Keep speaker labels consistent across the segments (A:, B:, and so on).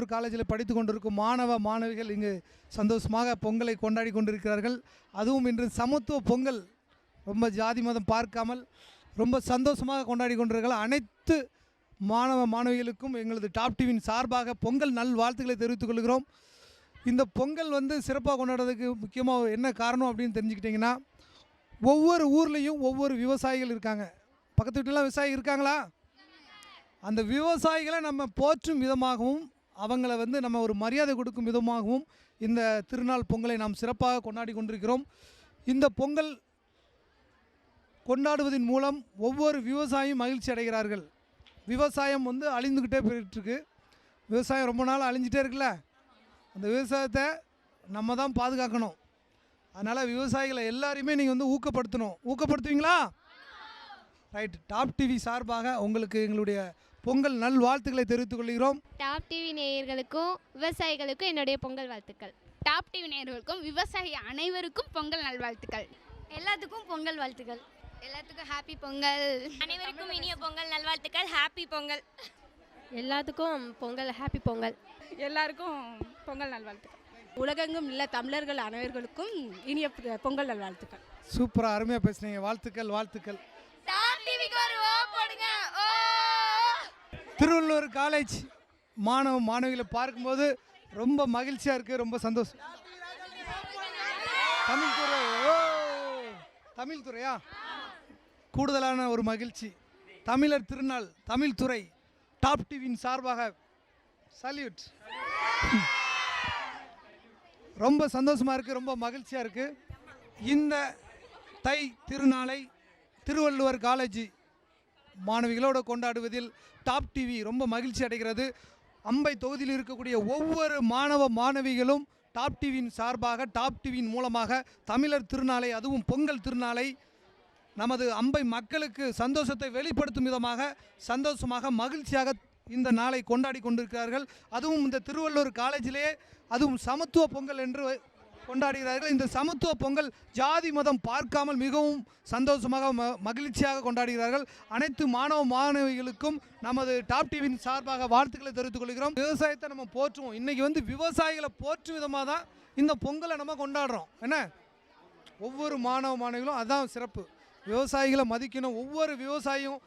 A: திருவள்ளுவர் காலேஜில் படித்து கொண்டிருக்கும் மாணவ மாணவிகள் இங்கு சந்தோஷமாக பொங்கலை கொண்டாடி கொண்டிருக்கிறார்கள். அதுவும் இன்று சமத்துவ பொங்கல், ரொம்ப ஜாதி மதம் பார்க்காமல் ரொம்ப சந்தோஷமாக கொண்டாடி கொண்டிருக்கிறார்கள். அனைத்து மாணவ மாணவிகளுக்கும் எங்களது டாப் டிவியின் சார்பாக பொங்கல் நல் வாழ்த்துக்களை தெரிவித்துக் கொள்கிறோம். இந்த பொங்கல் சிறப்பாக கொண்டாடுறதுக்கு முக்கியமாக என்ன காரணம் அப்படின்னு தெரிஞ்சுக்கிட்டிங்கன்னா, ஒவ்வொரு ஊர்லேயும் ஒவ்வொரு விவசாயிகள் இருக்காங்க. பக்கத்து வீட்டிலலாம் விவசாயி இருக்காங்களா? அந்த விவசாயிகளை நம்ம போற்றும் விதமாகவும் அவங்கள நம்ம ஒரு மரியாதை கொடுக்கும் விதமாகவும் இந்த திருநாள் பொங்கலை நாம் சிறப்பாக கொண்டாடி கொண்டிருக்கிறோம். இந்த பொங்கல் கொண்டாடுவதன் மூலம் ஒவ்வொரு விவசாயியும் மகிழ்ச்சி அடைகிறார்கள். விவசாயம் அழிந்துக்கிட்டே போயிட்டுருக்கு. விவசாயம் ரொம்ப நாள் அழிஞ்சிட்டே இருக்குல்ல, அந்த விவசாயத்தை நம்ம தான் பாதுகாக்கணும். அதனால் விவசாயிகளை எல்லாரையுமே நீங்கள் ஊக்கப்படுத்தணும். ஊக்கப்படுத்துவீங்களா? ரைட். டாப் டிவி சார்பாக உங்களுக்கு எங்களுடைய பொங்கல் நல் வாழ்த்துக்களை தெரிவித்துக் கொள்கிறோம்.
B: டாப் டிவி நேயர்களுக்கும் விவசாயிகளுக்கும் என்னுடைய பொங்கல் வாழ்த்துக்கள்.
C: டாப் டிவி நேயர்களுக்கும் விவசாயி அனைவருக்கும் பொங்கல் நல்வாழ்த்துக்கள்.
B: எல்லாத்துக்கும் பொங்கல் வாழ்த்துக்கள்.
C: எல்லாத்துக்கும் ஹாப்பி பொங்கல்.
B: அனைவருக்கும் இனிய பொங்கல் நல்வாழ்த்துக்கள். ஹாப்பி பொங்கல்.
D: எல்லாத்துக்கும் பொங்கல், ஹாப்பி பொங்கல்.
E: எல்லாருக்கும் பொங்கல் நல்வாழ்த்துக்கள். உலகெங்கும் உள்ள தமிழர்கள் அனைவர்களுக்கும் இனிய பொங்கல் நல்வாழ்த்துக்கள்.
A: சூப்பராக அருமையாக பேசுனீங்க. வாழ்த்துக்கள் வாழ்த்துக்கள். திருவள்ளுவர் காலேஜ் மாணவ மாணவிகளை பார்க்கும்போது ரொம்ப மகிழ்ச்சியாக இருக்குது, ரொம்ப சந்தோஷம். தமிழ்துறை, தமிழ் துறையா? கூடுதலான ஒரு மகிழ்ச்சி. தமிழர் திருநாள், தமிழ் துறை டாப் டிவியின் சார்பாக சல்யூட். ரொம்ப சந்தோஷமாக இருக்குது, ரொம்ப மகிழ்ச்சியாக இருக்குது. இந்த தை திருநாளை திருவள்ளுவர் காலேஜ் மாணவிகளோடு கொண்டாடுவதில் டாப் டிவி ரொம்ப மகிழ்ச்சி அடைகிறது. அம்பை தொகுதியில் இருக்கக்கூடிய ஒவ்வொரு மாணவ மாணவிகளும் டாப் டிவியின் சார்பாக, டாப் டிவியின் மூலமாக தமிழர் திருநாளை, அதுவும் பொங்கல் திருநாளை நமது அம்பை மக்களுக்கு சந்தோஷத்தை வெளிப்படுத்தும் விதமாக சந்தோஷமாக மகிழ்ச்சியாக இந்த நாளை கொண்டாடி கொண்டிருக்கிறார்கள். அதுவும் இந்த திருவள்ளுவர் காலேஜிலே அதுவும் சமத்துவ பொங்கல் என்று கொண்டாடுகிறார்கள். இந்த சமத்துவ பொங்கல் ஜாதி மதம் பார்க்காமல் மிகவும் சந்தோஷமாக மகிழ்ச்சியாக கொண்டாடுகிறார்கள். அனைத்து மாணவ மாணவிகளுக்கும் நமது டாப் டிவியின் சார்பாக வாழ்த்துக்களை தெரிவித்துக் கொள்கிறோம். விவசாயத்தை நம்ம போற்றுவோம். இன்றைக்கி விவசாயிகளை போற்றும் விதமாக தான் இந்த பொங்கலை நம்ம கொண்டாடுறோம். என்ன, ஒவ்வொரு மாணவ மாணவிகளும் அதுதான் சிறப்பு. விவசாயிகளை மதிக்கணும். ஒவ்வொரு விவசாயியும்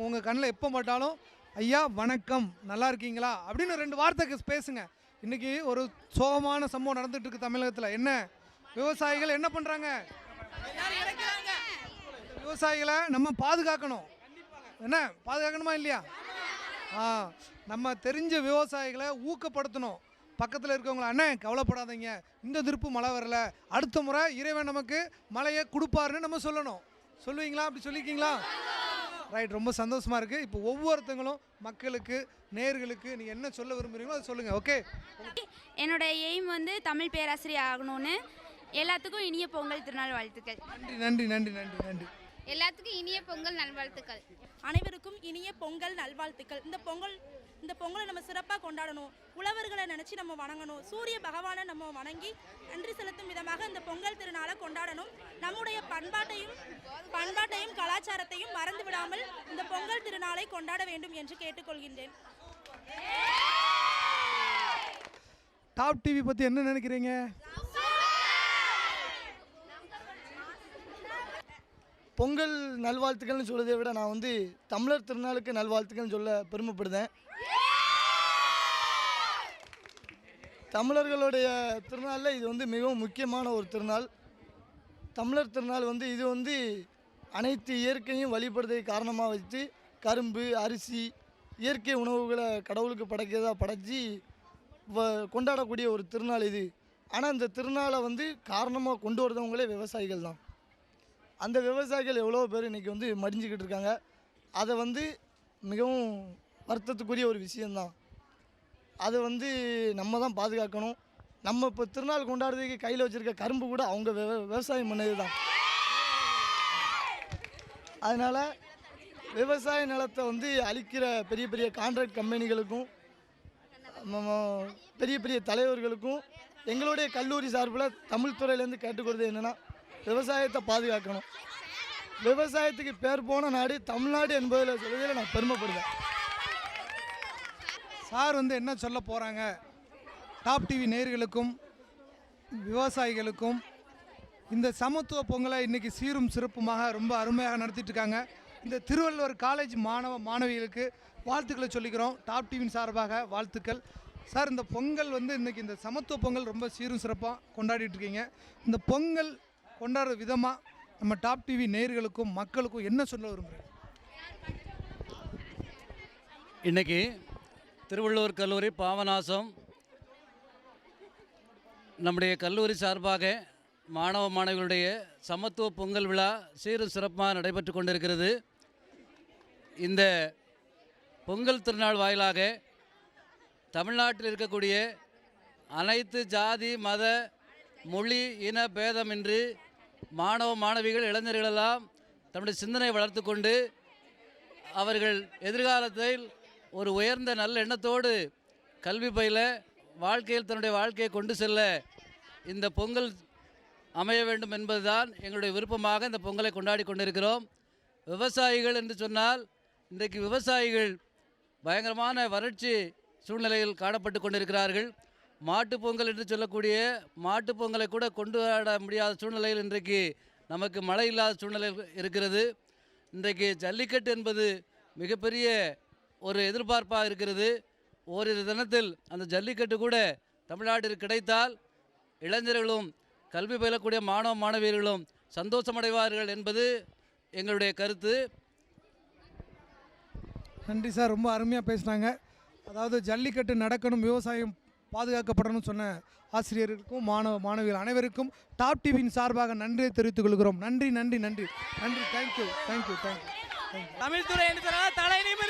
A: உங்கள் கண்ணில் எப்போ பட்டாலும் ஐயா வணக்கம், நல்லா இருக்கீங்களா அப்படின்னு 2 வார்த்தைக்கு பேசுங்க. இன்றைக்கி ஒரு சோகமான சம்பவம் நடந்துட்டு இருக்கு தமிழகத்தில். என்ன, விவசாயிகள் என்ன பண்ணுறாங்க? விவசாயிகளை நம்ம பாதுகாக்கணும். என்ன, பாதுகாக்கணுமா இல்லையா? நம்ம தெரிஞ்ச விவசாயிகளை ஊக்கப்படுத்தணும். பக்கத்தில் இருக்கவங்கள, அண்ணே கவலைப்படாதீங்க, இந்த திருப்பு மழை வரல, அடுத்த முறை இறைவன் நமக்கு மழையை கொடுப்பாருன்னு நம்ம சொல்லணும். சொல்லுவீங்களா? அப்படி சொல்லியிருக்கீங்களா? ரைட். ரொம்ப சந்தோஷமாக இருக்குது. இப்போ ஒவ்வொருத்தங்களும் மக்களுக்கு, நேர்களுக்கு நீங்கள் என்ன சொல்ல விரும்புகிறீங்களோ அதை சொல்லுங்கள். ஓகே.
C: என்னோடய எய்ம் தமிழ் பேராசிரியர் ஆகணும்னு. எல்லாத்துக்கும் இனிய பொங்கல் திருநாள் வாழ்த்துக்கள்.
A: நன்றி நன்றி நன்றி நன்றி நன்றி.
C: எல்லாத்துக்கும் இனிய பொங்கல் நல்வாழ்த்துக்கள்.
E: அனைவருக்கும் இனிய பொங்கல் நல்வாழ்த்துக்கள். இந்த பொங்கலை நம்ம சிறப்பாக கொண்டாடணும். உழவர்களை நினச்சி நம்ம வணங்கணும். சூரிய பகவானை நம்ம வணங்கி நன்றி செலுத்தும் விதமாக இந்த பொங்கல் திருநாளை கொண்டாடணும். நம்முடைய பண்பாட்டையும் கலாச்சாரத்தையும் மறந்து விடாமல் இந்த பொங்கல் திருநாளை கொண்டாட வேண்டும் என்று கேட்டுக்கொள்கின்றேன்.
A: டாப் டிவி பற்றி என்ன நினைக்கிறீங்க?
F: பொங்கல் நல்வாழ்த்துக்கள்னு சொல்வதை விட நான் தமிழர் திருநாளுக்கு நல்வாழ்த்துக்கள்னு சொல்ல பெருமைப்படுதேன். தமிழர்களுடைய திருநாளில் இது மிகவும் முக்கியமான ஒரு திருநாள். தமிழர் திருநாள் இது அனைத்து இயற்கையும் வழிபடுறதை காரணமாக வச்சு கரும்பு, அரிசி, இயற்கை உணவுகளை கடவுளுக்கு படைச்சி கொண்டாடக்கூடிய ஒரு திருநாள் இது. ஆனால் இந்த திருநாளை காரணமாக கொண்டு வரதவங்களே விவசாயிகள் தான். அந்த விவசாயிகள் எவ்வளோ பேர் இன்றைக்கி மடிஞ்சிக்கிட்டு இருக்காங்க. அதை மிகவும் வருத்தத்துக்குரிய ஒரு விஷயந்தான். அதை நம்ம தான் பாதுகாக்கணும். நம்ம இப்போ திருநாள் கொண்டாடுறதுக்கு கையில் வச்சுருக்க கரும்பு கூட அவங்க விவசாயம் பண்ணது தான். அதனால் விவசாய நிலத்தை அழிக்கிற பெரிய பெரிய கான்ட்ராக்ட் கம்பெனிகளுக்கும் பெரிய பெரிய தலைவர்களுக்கும் எங்களுடைய கல்லூரி சார்பில் தமிழ் துறையிலேருந்து கேட்டுக்கிறது என்னென்னா, விவசாயத்தை பாதுகாக்கணும். விவசாயத்துக்கு பேர் போன நாடு தமிழ்நாடு என்பதில் சொல்வதில் நான் பெருமைப்படுவேன்.
A: சார் என்ன சொல்ல போகிறாங்க டாப் டிவி நேயர்களுக்கும் விவசாயிகளுக்கும் இந்த சமத்துவ பொங்கலை இன்றைக்கி சீரும் சிறப்புமாக ரொம்ப அருமையாக நடத்திட்டு இருக்காங்க. இந்த திருவள்ளுவர் காலேஜ் மாணவிகளுக்கு வாழ்த்துக்களை சொல்லிக்கிறோம். டாப் டிவியின் சார்பாக வாழ்த்துக்கள். சார், இந்த பொங்கல் இன்றைக்கி இந்த சமத்துவ பொங்கல் ரொம்ப சீரும் சிறப்பாக கொண்டாடிட்டு இருக்கீங்க. இந்த பொங்கல் கொண்டாடுற விதமாக நம்ம டாப் டிவி நேயர்களுக்கும் மக்களுக்கும் என்ன சொல்ல விரும்புகிறேன்?
G: இன்றைக்கி திருவள்ளுவர் கல்லூரி பாபநாசம் நம்முடைய கல்லூரி சார்பாக மாணவ மாணவிகளுடைய சமத்துவ பொங்கல் விழா சீரும் சிறப்பாக நடைபெற்று கொண்டிருக்கிறது. இந்த பொங்கல் திருநாள் வாயிலாக தமிழ்நாட்டில் இருக்கக்கூடிய அனைத்து ஜாதி மத மொழி இன பேதமின்றி மாணவ மாணவிகள் இளைஞர்களெல்லாம் தம்முடைய சிந்தனை வளர்த்து கொண்டு அவர்கள் எதிர்காலத்தில் ஒரு உயர்ந்த நல்ல எண்ணத்தோடு கல்வி பயில வாழ்க்கையில் தன்னுடைய வாழ்க்கையை கொண்டு செல்ல இந்த பொங்கல் அமைய வேண்டும் என்பதுதான் எங்களுடைய விருப்பமாக இந்த பொங்கலை கொண்டாடி கொண்டிருக்கிறோம். விவசாயிகள் என்று சொன்னால் இன்றைக்கு விவசாயிகள் பயங்கரமான வறட்சி சூழ்நிலையில் காணப்பட்டு கொண்டிருக்கிறார்கள். மாட்டுப் பொங்கல் என்று சொல்லக்கூடிய மாட்டுப் பொங்கலை கூட கொண்டாட முடியாத சூழ்நிலையில் இன்றைக்கு நமக்கு மழை இல்லாத சூழ்நிலை இருக்கிறது. இன்றைக்கு ஜல்லிக்கட்டு என்பது மிகப்பெரிய ஒரு எதிர்பார்ப்பாக இருக்கிறது. ஓரிரு தினத்தில் அந்த ஜல்லிக்கட்டு கூட தமிழ்நாட்டிற்கு கிடைத்தால் இளைஞர்களும் கல்வி பயிலக்கூடிய மாணவ மாணவியர்களும் சந்தோஷமடைவார்கள் என்பது எங்களுடைய கருத்து.
A: நன்றி சார், ரொம்ப அருமையாக பேசினாங்க. அதாவது ஜல்லிக்கட்டு நடக்கணும், விவசாயம் பாதுகாக்கப்படணும் சொன்ன ஆசிரியர்களுக்கும் மாணவ மாணவிகள் அனைவருக்கும் டாப் டிவியின் சார்பாக நன்றியை தெரிவித்துக் கொள்கிறோம். நன்றி நன்றி நன்றி நன்றி. Thank you thank you thank you.
H: தமிழ் துறை என்று சொன்னால் தலை நிமிர்ந்து